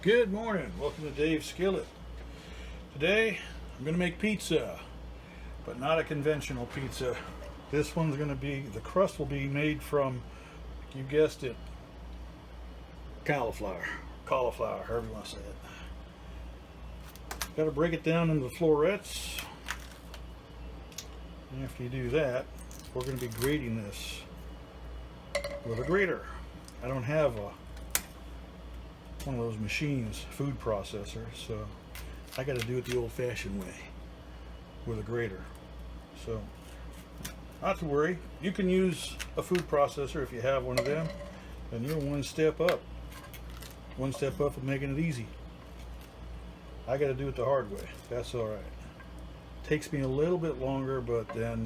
Good morning. Welcome to Dave's Skillet. Today I'm going to make pizza, but not a conventional pizza. This one's going to be, the crust will be made from, you guessed it, cauliflower, however you want to say it. Got to break it down into florets. And after you do that, we're going to be grating this with a grater. I don't have one of those machines, food processor, so I got to do it the old-fashioned way with a grater. So not to worry, you can use a food processor if you have one of them, and you're one step up of making it easy. I got to do it the hard way. That's all right. Takes me a little bit longer, but then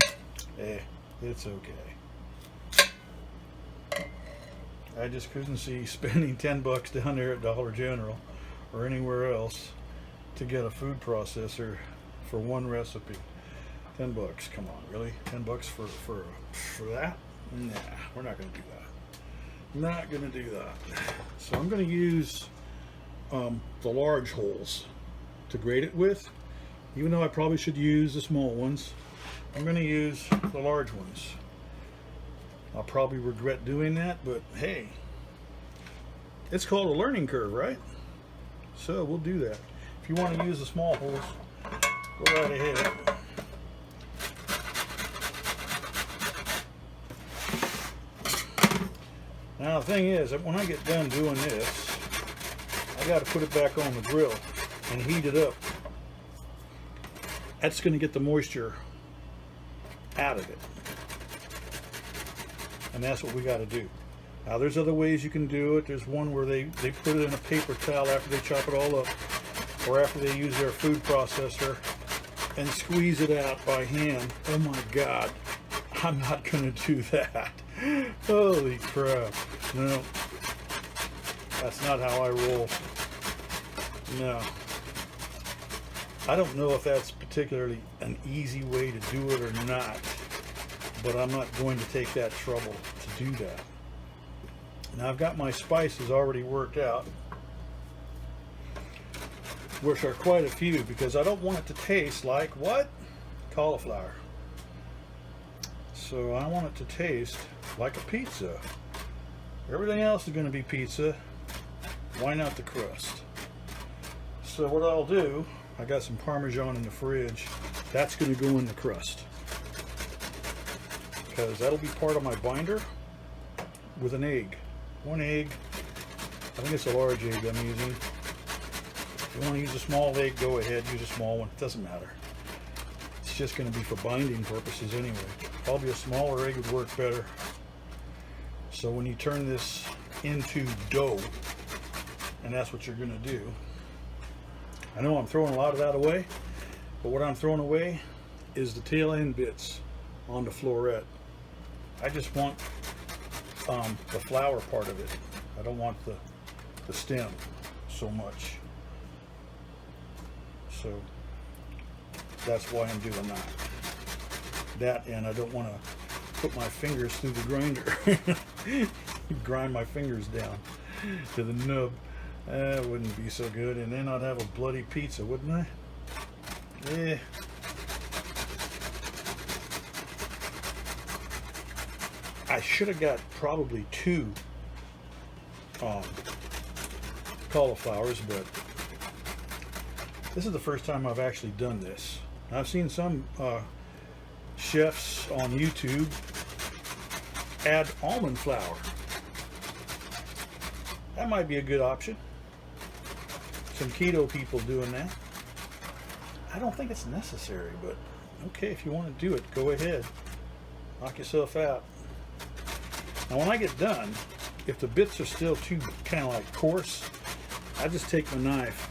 it's okay. I just couldn't see spending 10 bucks down there at Dollar General or anywhere else to get a food processor for one recipe. 10 bucks, come on, really? 10 bucks for that? Nah, we're not gonna do that. Not gonna do that. So I'm gonna use the large holes to grate it with. Even though I probably should use the small ones, I'm gonna use the large ones. I'll probably regret doing that, but hey, it's called a learning curve, right? So we'll do that. If you want to use the small holes, go right ahead. Now the thing is that when I get done doing this, I got to put it back on the grill and heat it up. That's going to get the moisture out of it. And that's what we got to do. Now there's other ways you can do it. There's one where they put it in a paper towel after they chop it all up, or after they use their food processor and squeeze it out by hand. Oh my God, I'm not going to do that. Holy crap. No, that's not how I roll. No. I don't know if that's particularly an easy way to do it or not, but I'm not going to take that trouble to do that. Now I've got my spices already worked out, which are quite a few, because I don't want it to taste like what? Cauliflower. So I want it to taste like a pizza. Everything else is going to be pizza. Why not the crust? So what I'll do, I got some Parmesan in the fridge. That's going to go in the crust, because that'll be part of my binder with an egg. One egg. I think it's a large egg I'm using. If you want to use a small egg, go ahead, use a small one. It doesn't matter. It's just going to be for binding purposes anyway. Probably a smaller egg would work better. So when you turn this into dough, and that's what you're going to do. I know I'm throwing a lot of that away, but what I'm throwing away is the tail end bits on the floret. I just want the flower part of it. I don't want the stem so much. So that's why I'm doing that. And I don't want to put my fingers through the grinder. Grind my fingers down to the nub. That wouldn't be so good. And then I'd have a bloody pizza, wouldn't I? Yeah. I should have got probably 2 cauliflowers, but this is the first time I've actually done this. I've seen some chefs on YouTube add almond flour. That might be a good option. Some keto people doing that. I don't think it's necessary, but okay, if you want to do it, go ahead. Knock yourself out. Now when I get done, if the bits are still too kind of like coarse, I just take my knife,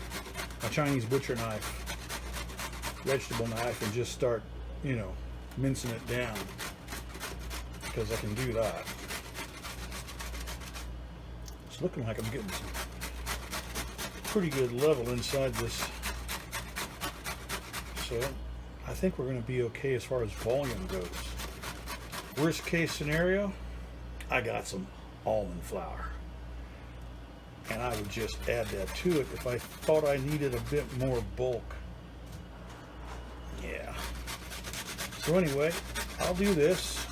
my Chinese butcher knife, vegetable knife, and just start, you know, mincing it down, because I can do that. It's looking like I'm getting some pretty good level inside this. So I think we're going to be okay as far as volume goes. Worst case scenario, I got some almond flour. and I would just add that to it if I thought I needed a bit more bulk. Yeah. So anyway, I'll do this,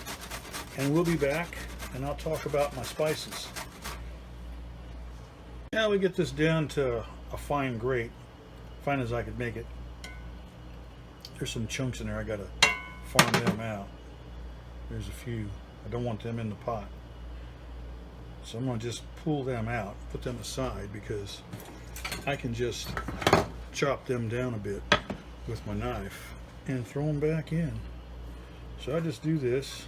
and we'll be back, and I'll talk about my spices. Now we get this down to a fine grate, fine as I could make it. There's some chunks in there, I gotta farm them out. There's a few. I don't want them in the pot. So I'm gonna just pull them out, put them aside, because I can just chop them down a bit with my knife and throw them back in. So I just do this.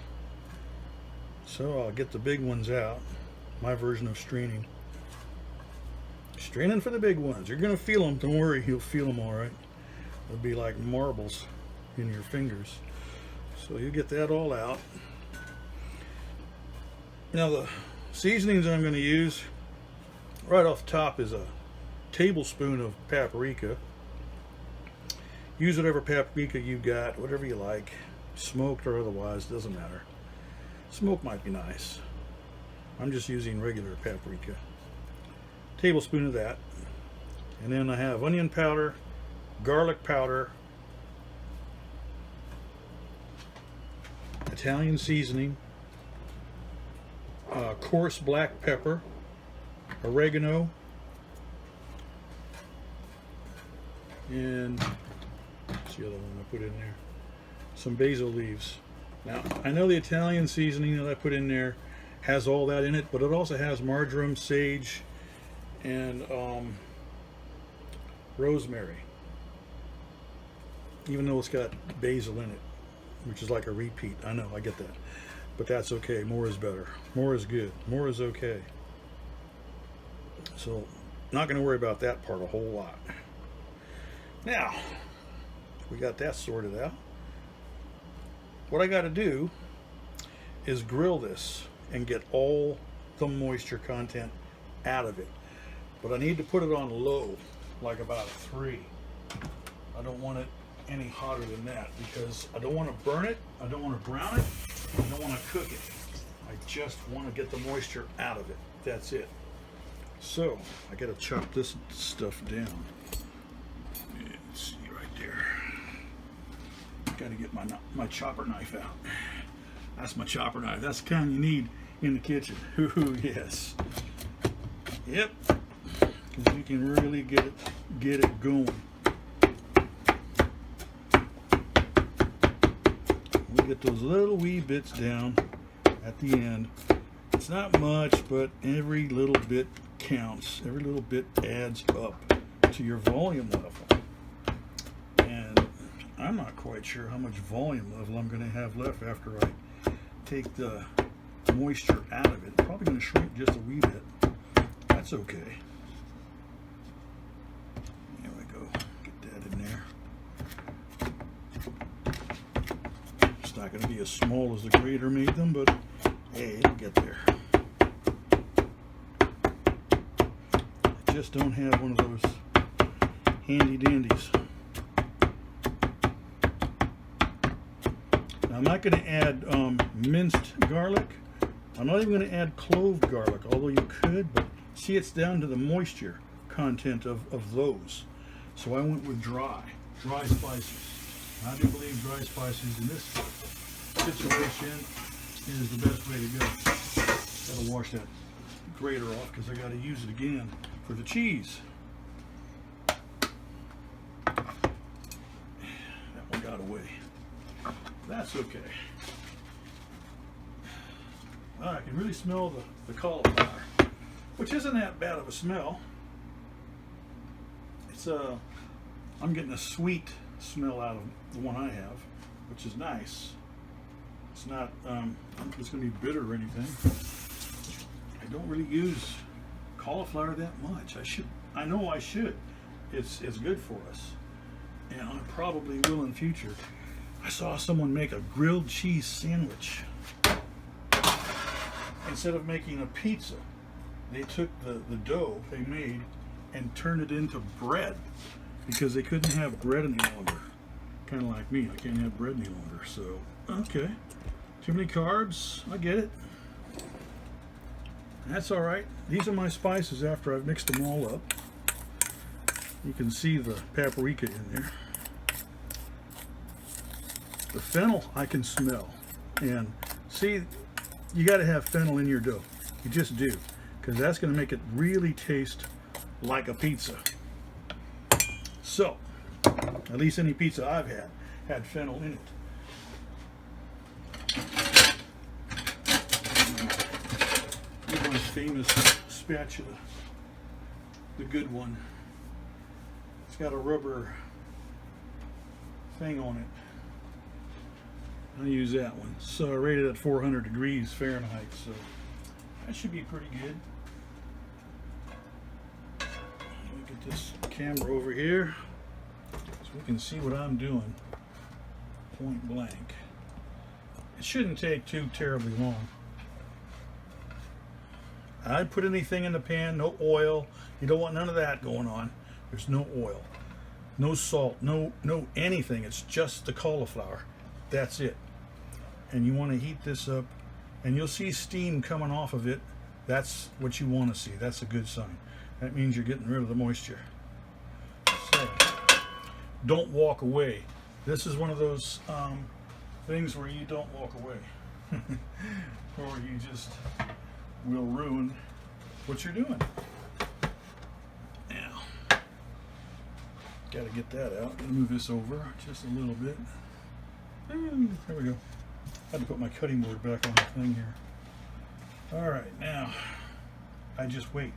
So I'll get the big ones out. My version of straining. Straining for the big ones. You're gonna feel them, don't worry, you'll feel them all right. It'll be like marbles in your fingers. So you get that all out. Now the seasonings I'm going to use, right off the top, is a tablespoon of paprika. Use whatever paprika you got, whatever you like, smoked or otherwise, doesn't matter. Smoked might be nice. I'm just using regular paprika. Tablespoon of that. And then I have onion powder, garlic powder, Italian seasoning, coarse black pepper, oregano, and what's the other one I put in there? Some basil leaves. Now, I know the Italian seasoning that I put in there has all that in it, but it also has marjoram, sage, and rosemary. Even though it's got basil in it, which is like a repeat. I know, I get that. But that's okay. More is better. More is good. More is okay. So, not going to worry about that part a whole lot. Now, we got that sorted out. What I got to do is grill this and get all the moisture content out of it. But I need to put it on low, like about a 3. I don't want it any hotter than that because I don't want to burn it, I don't want to brown it, I don't want to cook it. I just want to get the moisture out of it. That's it. So I got to chop this stuff down. Let's see right there. Got to get my chopper knife out. That's my chopper knife. That's the kind you need in the kitchen. Ooh, yes. Yep. Because you can really get it going. We get those little wee bits down at the end. It's not much, but every little bit counts. Every little bit adds up to your volume level. And I'm not quite sure how much volume level I'm going to have left after I take the moisture out of it. Probably going to shrink just a wee bit. That's okay. There we go. Get that in there. It's not going to be as small as the grater made them, but hey, it'll get there. I just don't have one of those handy dandies. Now, I'm not going to add minced garlic. I'm not even going to add clove garlic, although you could, but see, it's down to the moisture content of those. So I went with dry spices. I do believe dry spices in this situation is the best way to go. Gotta wash that grater off because I gotta use it again for the cheese. That one got away. That's okay. Well, I can really smell the cauliflower, which isn't that bad of a smell. It's I'm getting a sweet smell out of the one I have, which is nice. It's not, I don't think it's going to be bitter or anything. I don't really use cauliflower that much. I know I should. It's good for us, and I probably will in future. I saw someone make a grilled cheese sandwich. Instead of making a pizza, they took the dough they made and turned it into bread because they couldn't have bread any longer. Kind of like me, I can't have bread any longer. So, okay. Too many carbs, I get it. That's all right. These are my spices after I've mixed them all up. You can see the paprika in there. The fennel I can smell. And see, you got to have fennel in your dough. You just do. Because that's going to make it really taste like a pizza. So, at least any pizza I've had fennel in it. My famous spatula, the good one. It's got a rubber thing on it. I use that one. So I rated at 400 degrees Fahrenheit, so that should be pretty good. Let me get this camera over here so we can see what I'm doing point blank. It shouldn't take too terribly long. I'd put anything in the pan, no oil. You don't want none of that going on. There's no oil, no salt, no anything. It's just the cauliflower. That's it. And you want to heat this up, and you'll see steam coming off of it. That's what you want to see. That's a good sign. That means you're getting rid of the moisture. So, don't walk away. This is one of those things where you don't walk away. Or you just will ruin what you're doing. Now, got to get that out. Move this over just a little bit. And there we go. Had to put my cutting board back on the thing here. All right, now I just wait.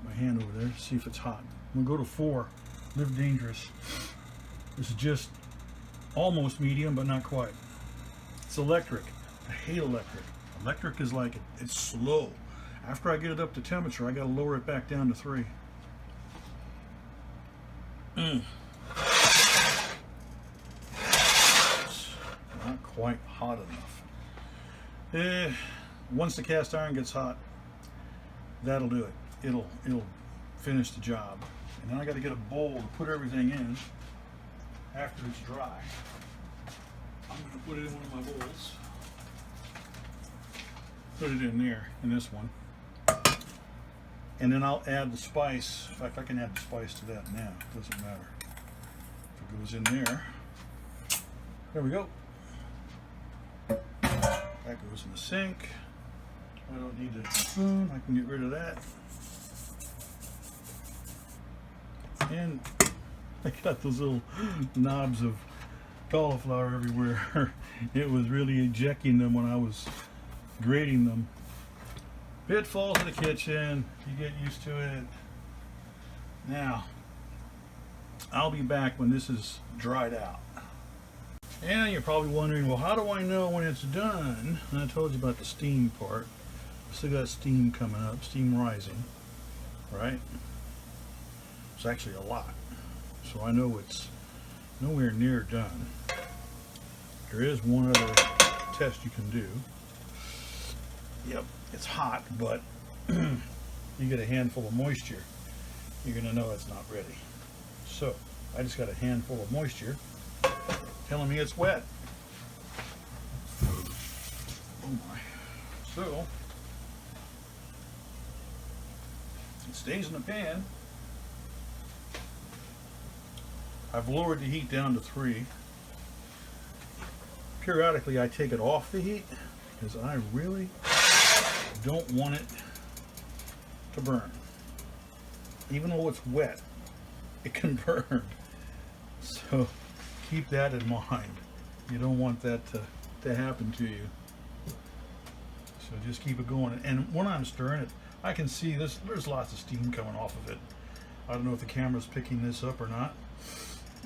Put my hand over there, see if it's hot. I'm gonna go to 4. Live dangerous. This is just almost medium, but not quite. It's electric. I hate electric. Electric is like, it's slow. After I get it up to temperature, I gotta lower it back down to 3. It's not quite hot enough. Once the cast iron gets hot, that'll do it. It'll finish the job. And then I gotta get a bowl to put everything in after it's dry. I'm gonna put it in one of my bowls. Put it in there, in this one. And then I'll add the spice. In fact, I can add the spice to that now. It doesn't matter. If it goes in there. There we go. That goes in the sink. I don't need a spoon. I can get rid of that. And I got those little knobs of cauliflower everywhere. It was really ejecting them when I was grating them. Pitfalls in the kitchen. You get used to it. Now, I'll be back when this is dried out. And you're probably wondering, well, how do I know when it's done? And I told you about the steam part. Still got steam coming up, steam rising, right? It's actually a lot. So I know it's nowhere near done. There is one other test you can do. Yep, it's hot, but you get a handful of moisture, you're going to know it's not ready. So I just got a handful of moisture telling me it's wet. Oh my. So it stays in the pan. I've lowered the heat down to 3. Periodically I take it off the heat because I really don't want it to burn. Even though it's wet, it can burn. So keep that in mind. You don't want that to happen to you. So just keep it going. And when I'm stirring it, I can see this. There's lots of steam coming off of it. I don't know if the camera's picking this up or not,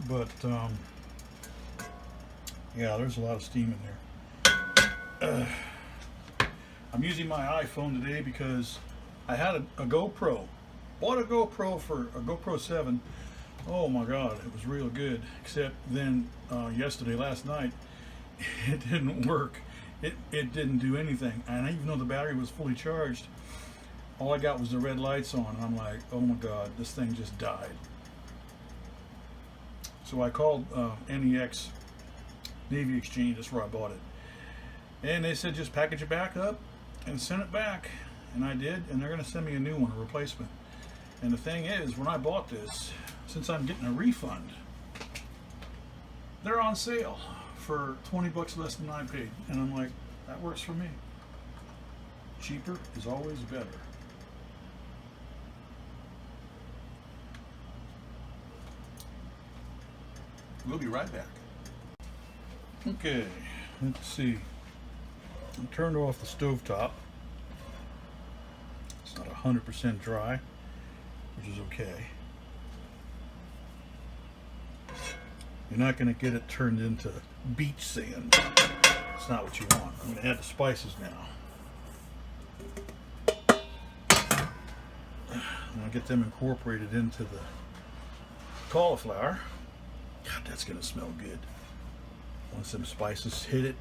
but yeah, there's a lot of steam in there. I'm using my iPhone today because I had a GoPro. Bought a GoPro for a GoPro 7. Oh my God, it was real good. Except then last night, it didn't work. It didn't do anything. And even though the battery was fully charged, all I got was the red lights on. And I'm like, oh my God, this thing just died. So I called NEX Navy Exchange. That's where I bought it. And they said just package it back up and sent it back. And I did, and they're going to send me a new one, a replacement. And the thing is, when I bought this, since I'm getting a refund, they're on sale for 20 bucks less than I paid. And I'm like, that works for me. Cheaper is always better. We'll be right back. Okay, let's see. I turned off the stovetop. It's not 100% dry, which is okay. You're not going to get it turned into beach sand. It's not what you want. I'm going to add the spices now. And I'll get them incorporated into the cauliflower. God, that's going to smell good. Once some spices hit it,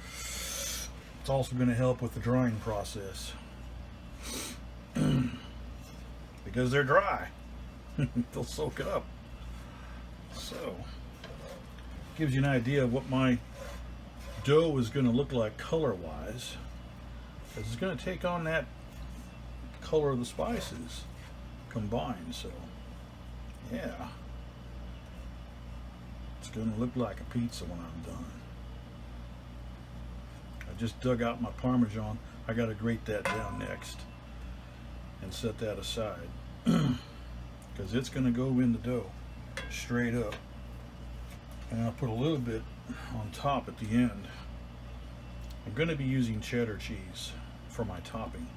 it's also going to help with the drying process. Because they're dry. They'll soak it up. So, gives you an idea of what my dough is going to look like color-wise. Because it's going to take on that color of the spices combined. So, yeah. It's going to look like a pizza when I'm done. I just dug out my Parmesan. I got to grate that down next and set that aside. Because it's going to go in the dough straight up. And I'll put a little bit on top at the end. I'm going to be using cheddar cheese for my topping.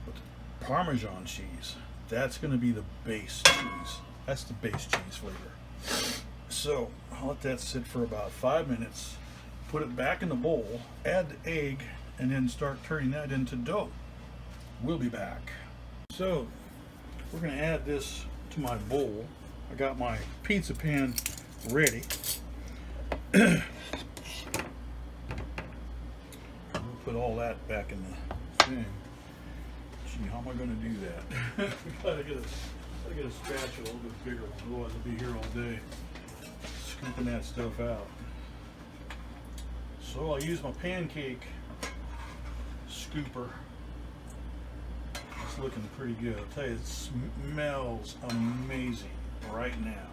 But the Parmesan cheese, that's going to be the base cheese. That's the base cheese flavor. So I'll let that sit for about 5 minutes, put it back in the bowl, add the egg, and then start turning that into dough. We'll be back. So we're going to add this to my bowl. I got my pizza pan ready. We'll put all that back in the thing. Gee, how am I going to do that? gotta get a spatula a little bit bigger, otherwise I'll be here all day scooping that stuff out. So I'll use my pancake scooper. It's looking pretty good. I'll tell you, it smells amazing right now.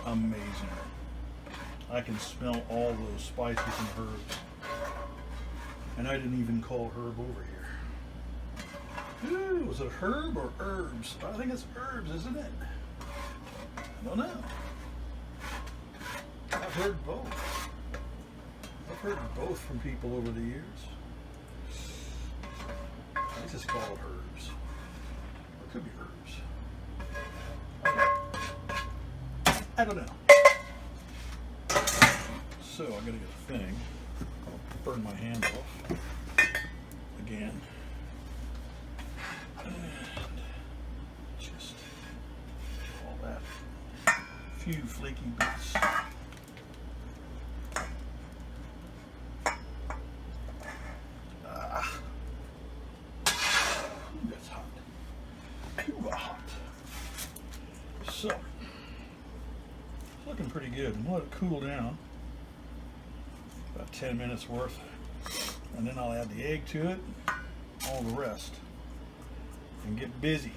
Amazing. I can smell all those spices and herbs. And I didn't even call Herb over here. Ooh, was it herb or herbs? I think it's herbs, isn't it? I don't know. I've heard both. I've heard both from people over the years. I just call it herbs. Or it could be herbs. I don't know. So I gotta get a thing. I'll burn my hand off again. And just all that. A few flaky bits. That's hot. Pure hot. So, it's looking pretty good. I'm gonna let it cool down. About 10 minutes worth. And then I'll add the egg to it, all the rest, and get busy.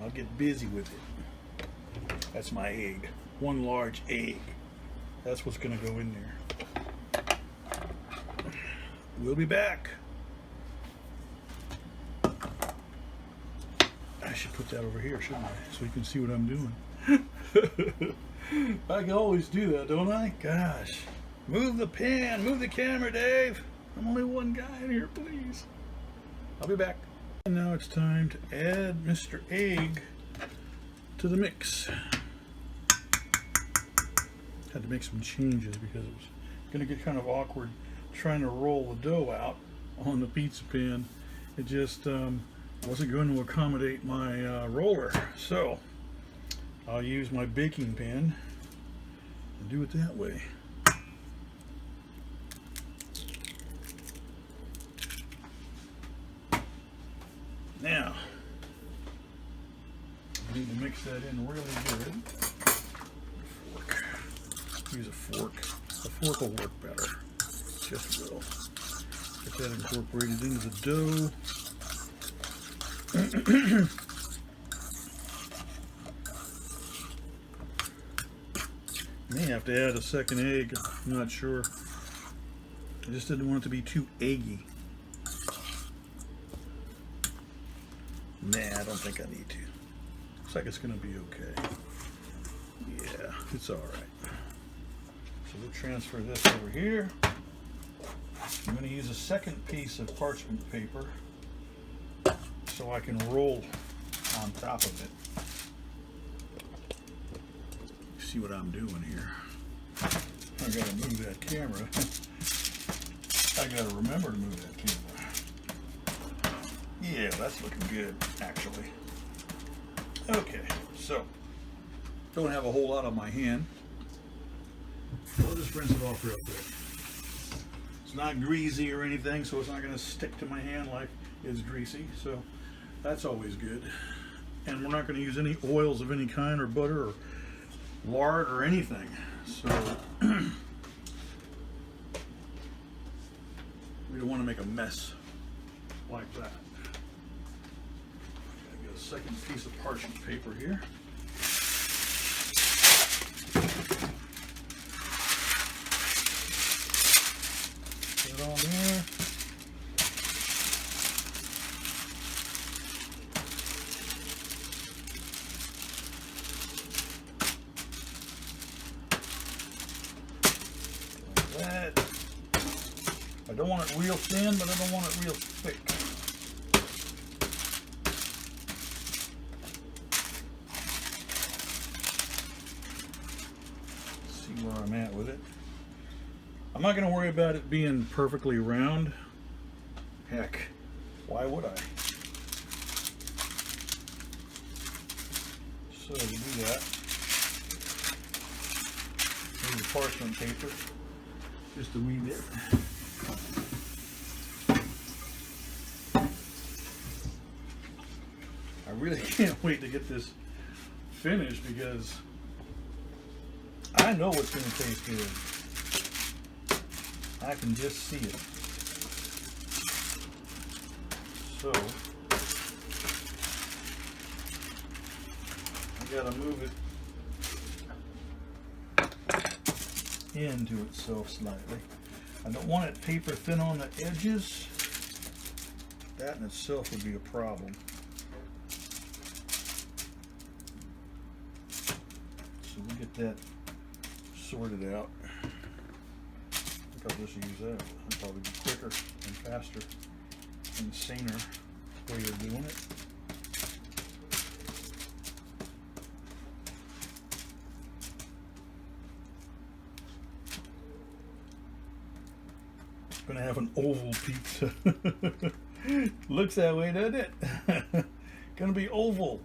I'll get busy with it. That's my egg. One large egg. That's what's going to go in there. We'll be back. I should put that over here, shouldn't I? So you can see what I'm doing. I can always do that, don't I? Gosh. Move the pan, move the camera, Dave. I'm only one guy in here, please. I'll be back. And now it's time to add Mr. Egg to the mix. Had to make some changes because it was going to get kind of awkward trying to roll the dough out on the pizza pan. It just wasn't going to accommodate my roller. So I'll use my baking pan and do it that way. Now, I need to mix that in really good. Fork. Use a fork. A fork will work better. Just a little. Get that incorporated into the dough. May have to add a second egg. I'm not sure. I just didn't want it to be too eggy. Nah, I don't think I need to. Looks like it's going to be okay. Yeah, it's all right. So we'll transfer this over here. I'm going to use a second piece of parchment paper so I can roll on top of it. See what I'm doing here. I got to move that camera. I got to remember to move that camera. Yeah, that's looking good, actually. Okay, so don't have a whole lot on my hand. I'll just rinse it off real quick. It's not greasy or anything, so it's not going to stick to my hand like it's greasy, so that's always good. And we're not going to use any oils of any kind, or butter, or lard, or anything. So we don't want to make a mess like that. I got a second piece of parchment paper here. Put it on there. Like that. I don't want it real thin, but I don't want it real thick. See where I'm at with it. I'm not going to worry about it being perfectly round. Heck, why would I? So to do that, use the parchment paper just a wee bit. I really can't wait to get this finished because I know it's going to taste good. I can just see it. So I gotta move it into itself slightly. I don't want it paper thin on the edges. That in itself would be a problem. So we'll get that sorted out. I think I'll just use that. It'll probably be quicker and faster and saner way of doing it. Gonna have an oval pizza. Looks that way, doesn't it? Gonna be oval.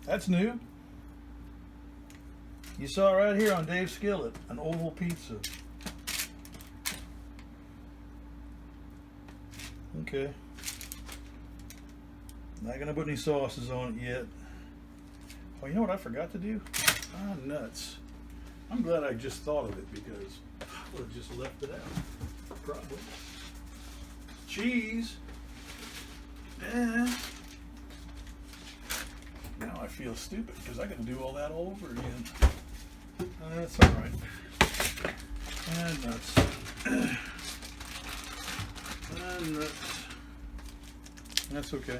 That's new. You saw it right here on Dave's Skillet, an oval pizza. Okay. Not gonna put any sauces on it yet. Oh, you know what I forgot to do? Ah, nuts. I'm glad I just thought of it because I would have just left it out. Probably. Cheese. Now I feel stupid because I got to do all that all over again. That's all right. And nuts. And nuts. That's okay.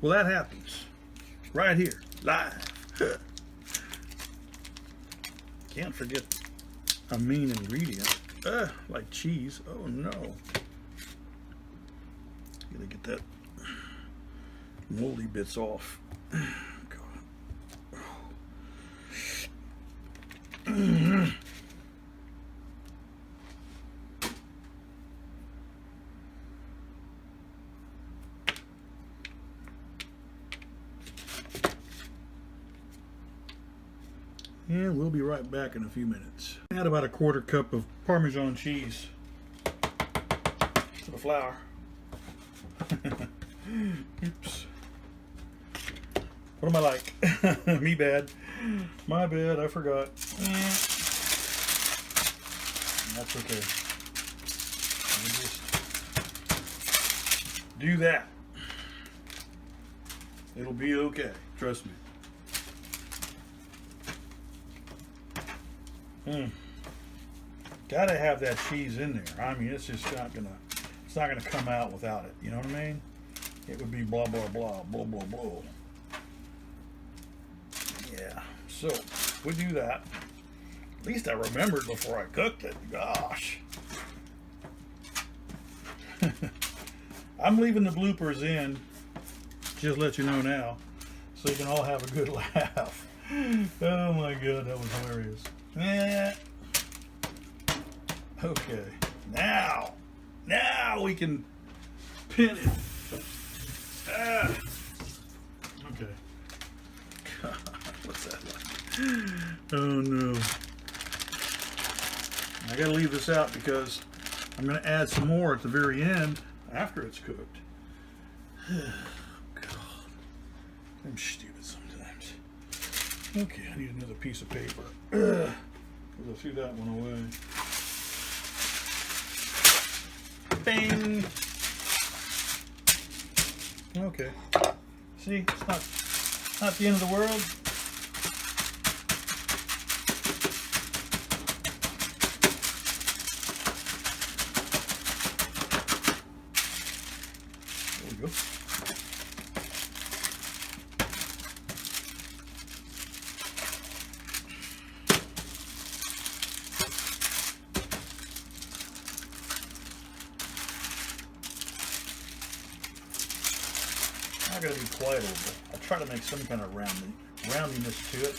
Well, that happens right here, live. Can't forget a main ingredient, like cheese. Oh no. Gotta get that moldy bits off. God. And we'll be right back in a few minutes. Add about a 1/4 cup of Parmesan cheese to the flour. Oops. What am I like? Me bad. My bad, I forgot. That's okay. Let me just do that. It'll be okay. Trust me. Gotta have that cheese in there. I mean, it's just not gonna come out without it. You know what I mean? It would be blah blah blah blah blah blah. Yeah. So we do that. At least I remembered before I cooked it. Gosh. I'm leaving the bloopers in. Just let you know now, so you can all have a good laugh. Oh my god, that was hilarious. Yeah. Okay, now we can pin it. Okay. God, what's that like? Oh no. I gotta leave this out because I'm gonna add some more at the very end after it's cooked. God, I'm stupid sometimes. Okay, I need another piece of paper. I'll threw that one away. Bang! Okay. See, it's not the end of the world. There we go. I gotta be quiet a little bit. I'll try to make some kind of roundiness to it.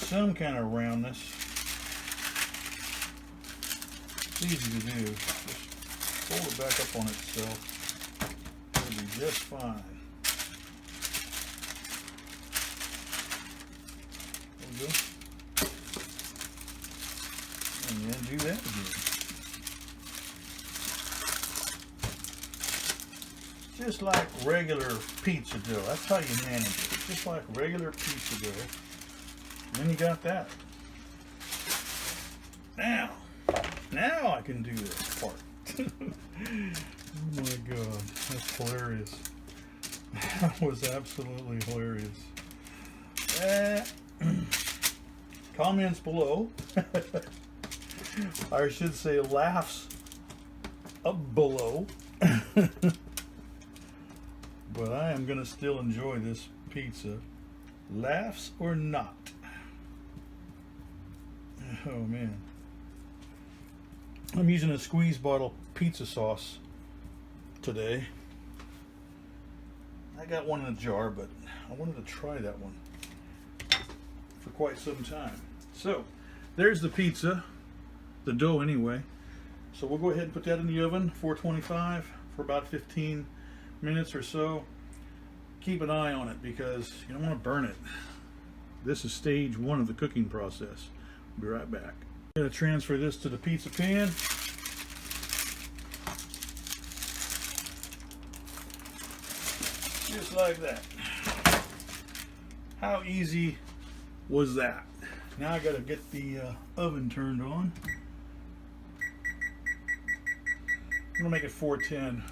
Some kind of roundness. It's easy to do. Just fold it back up on itself. It'll be just fine. There we go. And then do that again. Just like regular pizza dough. That's how you manage it. Just like regular pizza dough. And then you got that. Now I can do this part. Oh my god, that's hilarious. That was absolutely hilarious. Comments below. I should say laughs up below. But I am going to still enjoy this pizza. Laughs or not. Oh man. I'm using a squeeze bottle pizza sauce today. I got one in a jar, but I wanted to try that one for quite some time. So, there's the pizza. The dough anyway. So we'll go ahead and put that in the oven, 425, for about 15 minutes or so. Keep an eye on it because you don't want to burn it. This is stage 1 of the cooking process. Be right back. I'm going to transfer this to the pizza pan. Just like that. How easy was that? Now I got to get the oven turned on. I'm going to make it 410.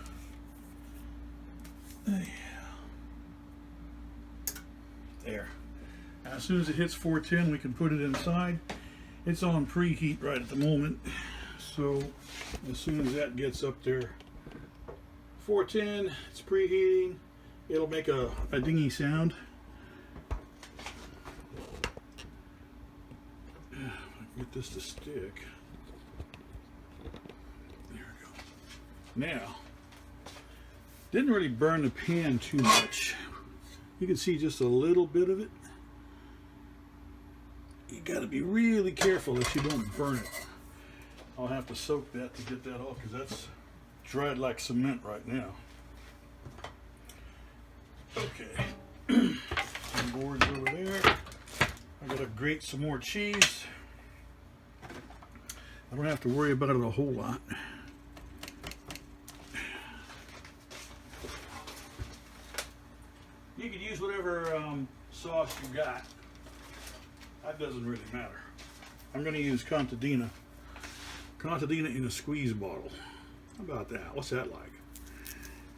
There. As soon as it hits 410, we can put it inside. It's on preheat right at the moment. So as soon as that gets up there, 410, it's preheating. It'll make a dingy sound. Get this to stick. There we go. Now, didn't really burn the pan too much. You can see just a little bit of it. You got to be really careful that you don't burn it. I'll have to soak that to get that off because that's dried like cement right now. Okay. Some boards over there. I gotta grate some more cheese. I don't have to worry about it a whole lot. You could use whatever sauce you got. That doesn't really matter. I'm going to use Contadina. Contadina in a squeeze bottle. How about that? What's that like?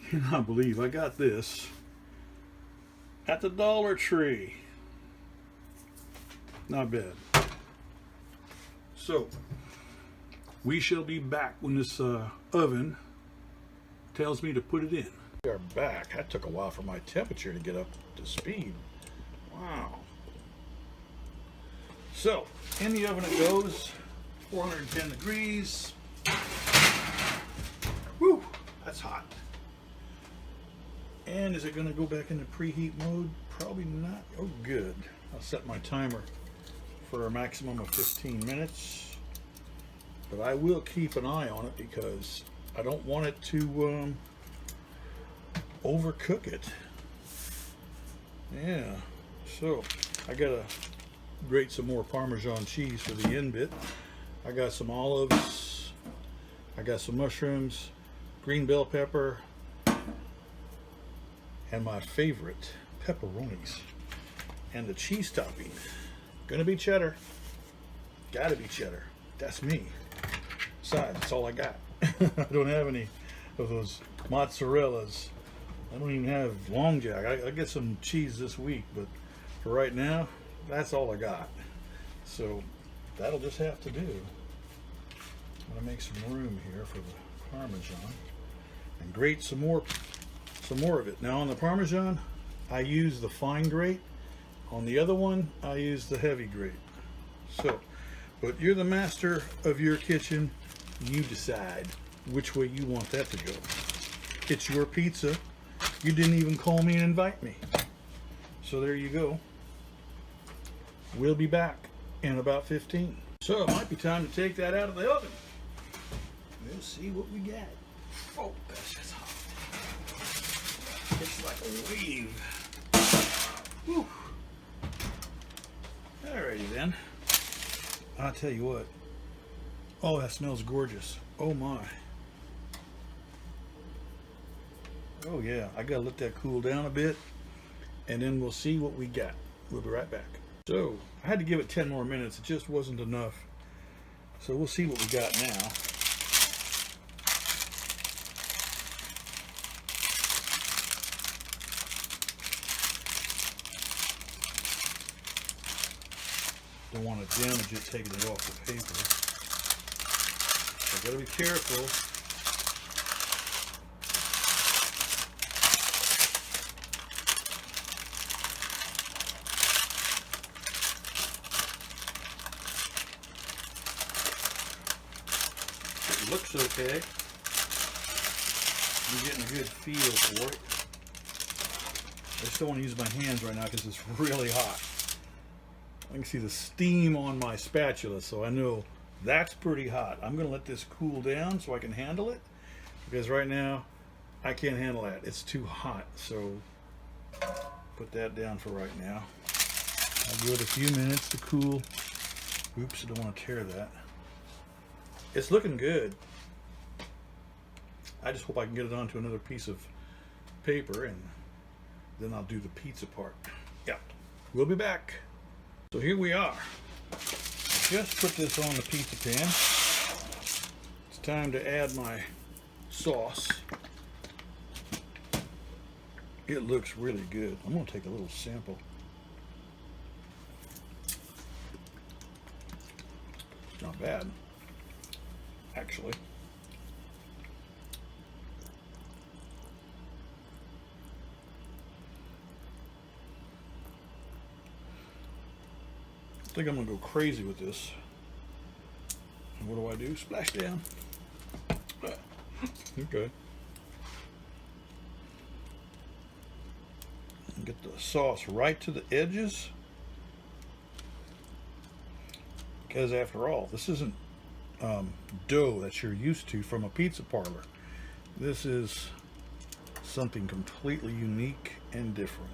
I cannot believe I got this at the Dollar Tree. Not bad. So, we shall be back when this oven tells me to put it in. We are back. That took a while for my temperature to get up to speed. Wow. So, in the oven it goes, 410 degrees. Woo, that's hot. And is it going to go back into preheat mode? Probably not. Oh, good. I'll set my timer for a maximum of 15 minutes. But I will keep an eye on it because I don't want it to overcook it. Yeah. So, I got to grate some more Parmesan cheese for the end bit. I got some olives. I got some mushrooms, green bell pepper, and my favorite, pepperonis. And the cheese topping, gonna be cheddar. Gotta be cheddar. That's me. Besides, that's all I got. I don't have any of those mozzarellas. I don't even have Long Jack. I get some cheese this week, but for right now, that's all I got. So that'll just have to do. I'm gonna make some room here for the Parmesan and grate some more of it. Now on the Parmesan, I use the fine grate. On the other one, I use the heavy grate. So, but you're the master of your kitchen. You decide which way you want that to go. It's your pizza. You didn't even call me and invite me. So there you go. We'll be back in about 15. So it might be time to take that out of the oven. We'll see what we got. Oh, gosh, that's hot. It's like a wave. Whew. Alrighty then. I'll tell you what. Oh, that smells gorgeous. Oh my. Oh yeah, I gotta let that cool down a bit and then we'll see what we got. We'll be right back. So, I had to give it 10 more minutes. It just wasn't enough. So we'll see what we got now. Don't want to damage it taking it off the paper. So I gotta be careful. It looks okay. I'm getting a good feel for it. I just don't want to use my hands right now because it's really hot. I can see the steam on my spatula, so I know that's pretty hot. I'm going to let this cool down so I can handle it, because right now I can't handle that. It's too hot, so put that down for right now. I'll give it a few minutes to cool. Oops, I don't want to tear that. It's looking good. I just hope I can get it onto another piece of paper, and then I'll do the pizza part. Yeah, we'll be back. So here we are. I just put this on the pizza pan. It's time to add my sauce. It looks really good. I'm going to take a little sample. It's not bad, actually. I think I'm going to go crazy with this. And what do? Splash down. Okay. And get the sauce right to the edges. Because after all, this isn't dough that you're used to from a pizza parlor. This is something completely unique and different.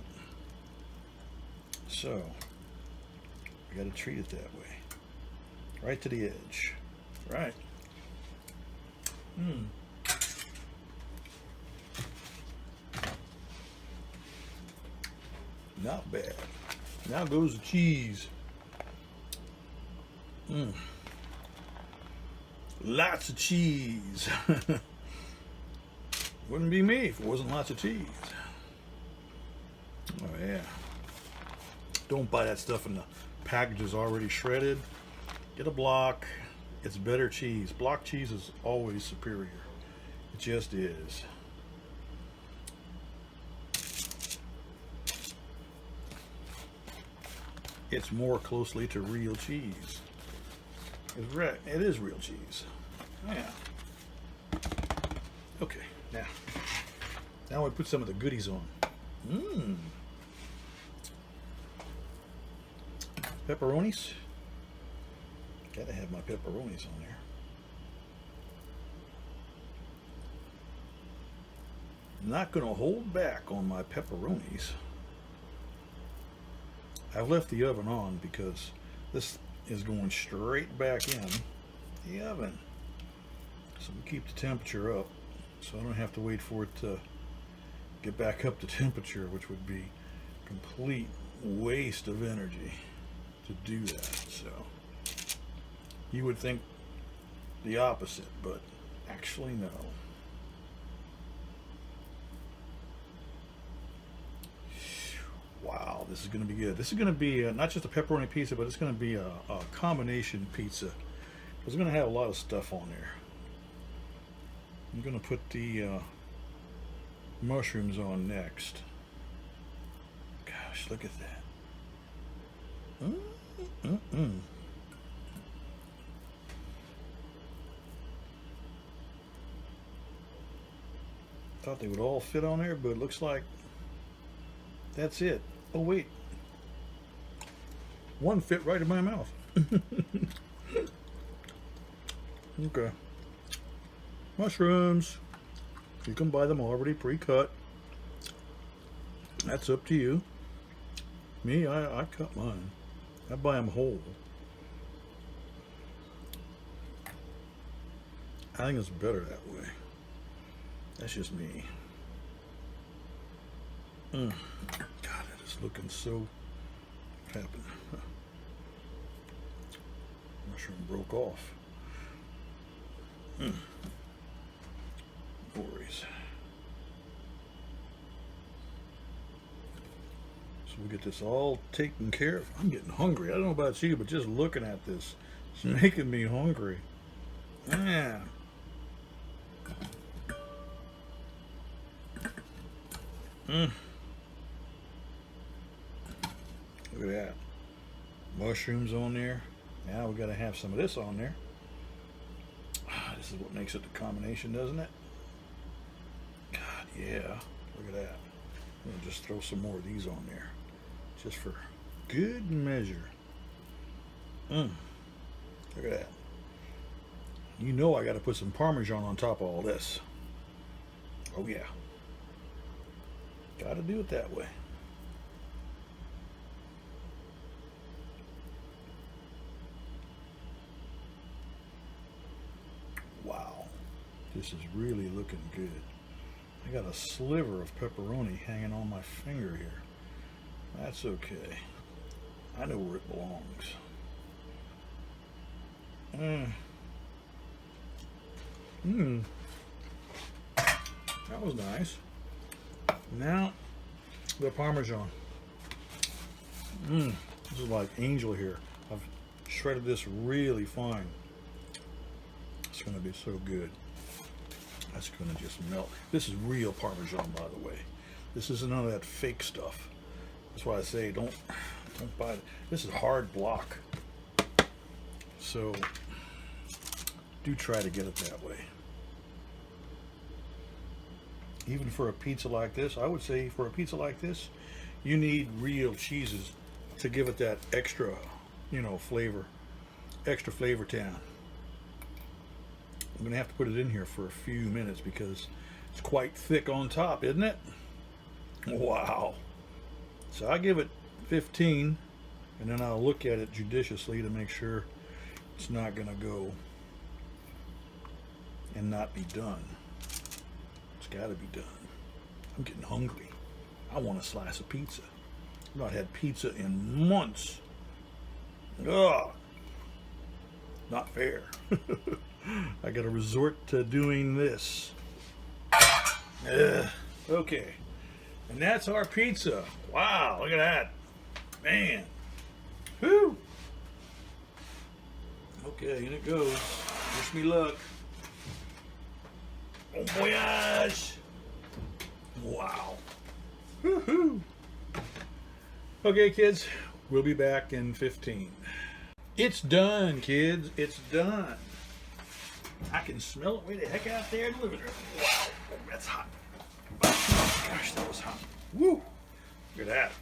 So, you got to treat it that way. Right to the edge. Right. Not bad. Now goes the cheese. Lots of cheese. Wouldn't be me if it wasn't lots of cheese. Oh yeah. Don't buy that stuff in the packages already shredded. Get a block. It's better cheese. Block cheese is always superior. It just is. It's more closely to real cheese. It is real cheese. Yeah. Okay, now I put some of the goodies on. Pepperonis. Gotta have my pepperonis on there. Not gonna hold back on my pepperonis. I've left the oven on because this is going straight back in the oven. So we keep the temperature up so I don't have to wait for it to get back up to temperature, which would be complete waste of energy to do that. So you would think the opposite, but actually no. Wow, this is going to be good. This is going to be not just a pepperoni pizza, but it's going to be a combination pizza. It's going to have a lot of stuff on there. I'm going to put the mushrooms on next. Gosh, look at that. Thought they would all fit on there, but it looks like that's it. Oh wait, one fit right in my mouth. Okay. Mushrooms. You can buy them already pre-cut. That's up to you. Me, I cut mine. I buy them whole. I think it's better that way. That's just me. God, it is looking so happened. Mushroom broke off. No worries. So we get this all taken care of. I'm getting hungry. I don't know about you, but just looking at this, it's making me hungry. Yeah. Look at that. Mushrooms on there. Now we got to have some of this on there. This is what makes it the combination, doesn't it? God, yeah. Look at that. I'm going to just throw some more of these on there. Just for good measure. Look at that. You know I got to put some Parmesan on top of all this. Oh yeah. Got to do it that way. Wow, this is really looking good. I got a sliver of pepperoni hanging on my finger here. That's okay. I know where it belongs. That was nice. Now, the Parmesan. This is like angel here. I've shredded this really fine. It's going to be so good. That's going to just melt. This is real Parmesan, by the way. This isn't none of that fake stuff. That's why I say don't buy it. This is hard block. So do try to get it that way. Even for a pizza like this, I would say for a pizza like this, you need real cheeses to give it that extra, flavor, extra flavor town. I'm going to have to put it in here for a few minutes because it's quite thick on top, isn't it? Wow. So I give it 15, and then I'll look at it judiciously to make sure it's not going to go and not be done. It's got to be done. I'm getting hungry. I want a slice of pizza. I've not had pizza in months. Ugh. Not fair. I gotta resort to doing this. Ugh. Okay. And that's our pizza. Wow, look at that. Man. Whew. Okay, in it goes. Wish me luck. Oh voyage. Wow. Woohoo. Okay, kids, we'll be back in 15. It's done, kids. It's done. I can smell it way the heck out there in the living room. Wow. Oh, that's hot. Oh, gosh, that was hot. Woo. Look at that.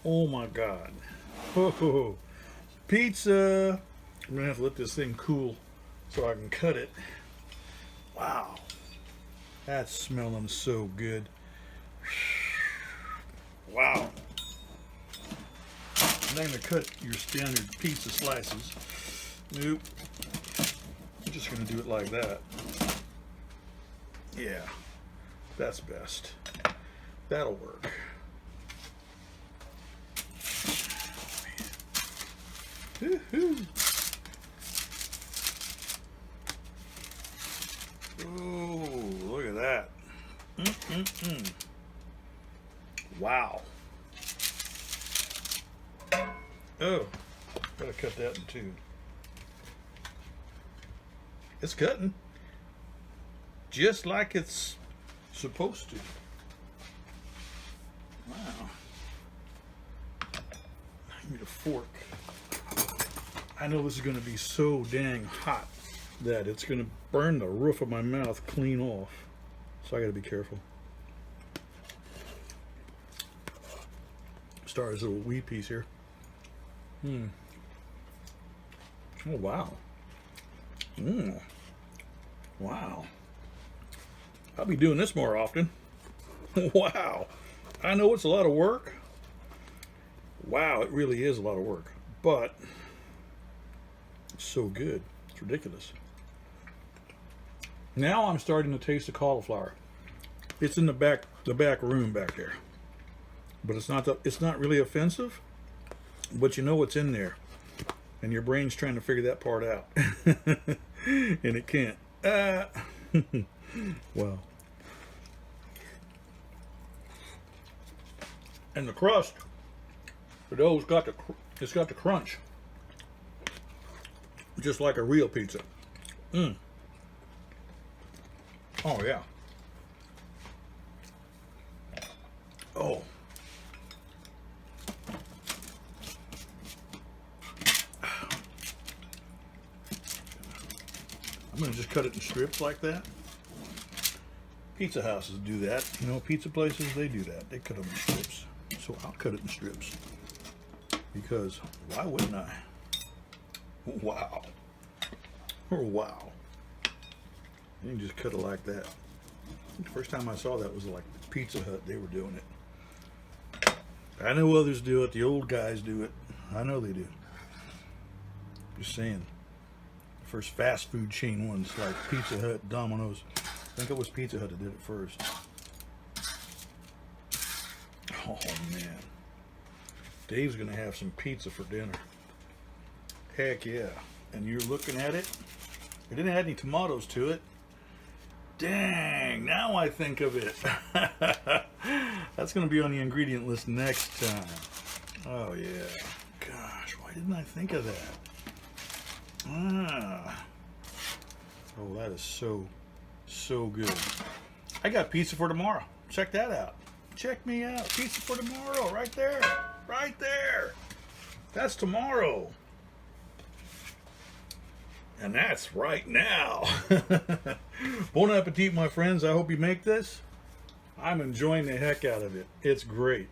Oh, my God. Oh, pizza. I'm going to have to let this thing cool so I can cut it. Wow. That's smelling so good. Wow. I'm not going to cut your standard pizza slices. Nope. I'm just going to do it like that. Yeah. That's best. That'll work. Woo-hoo. Oh, look at that. Wow. Oh, gotta cut that in two. It's cutting. Just like it's supposed to. Wow. I need a fork. I know this is going to be so dang hot that it's going to burn the roof of my mouth clean off. So I got to be careful. Start as a little wee piece here. Oh, wow. Wow. I'll be doing this more often. Wow. I know it's a lot of work. Wow, it really is a lot of work. But it's so good. It's ridiculous. Now I'm starting to taste the cauliflower. It's in the back room back there. But it's not really offensive. But you know what's in there. And your brain's trying to figure that part out. And it can't. Wow. And the crust, the dough's got the crunch. Just like a real pizza. Oh yeah. Oh. I'm going to just cut it in strips like that. Pizza houses do that. You know, pizza places, they do that. They cut them in strips. So I'll cut it in strips. Because why wouldn't I? Wow. Oh, wow. You can just cut it like that. The first time I saw that was like Pizza Hut. They were doing it. I know others do it. The old guys do it. I know they do. Just saying. First fast food chain ones like Pizza Hut, Domino's. I think it was Pizza Hut that did it first. Oh man. Dave's gonna have some pizza for dinner. Heck yeah. And you're looking at it. It didn't add any tomatoes to it. Dang, now I think of it. That's gonna be on the ingredient list next time. Oh yeah. Gosh, why didn't I think of that? Ah. Oh, that is so good. I got pizza for tomorrow. Check that out. Check me out. Pizza for tomorrow. Right there. Right there. That's tomorrow. And that's right now. Bon appetit, my friends. I hope you make this. I'm enjoying the heck out of it. It's great.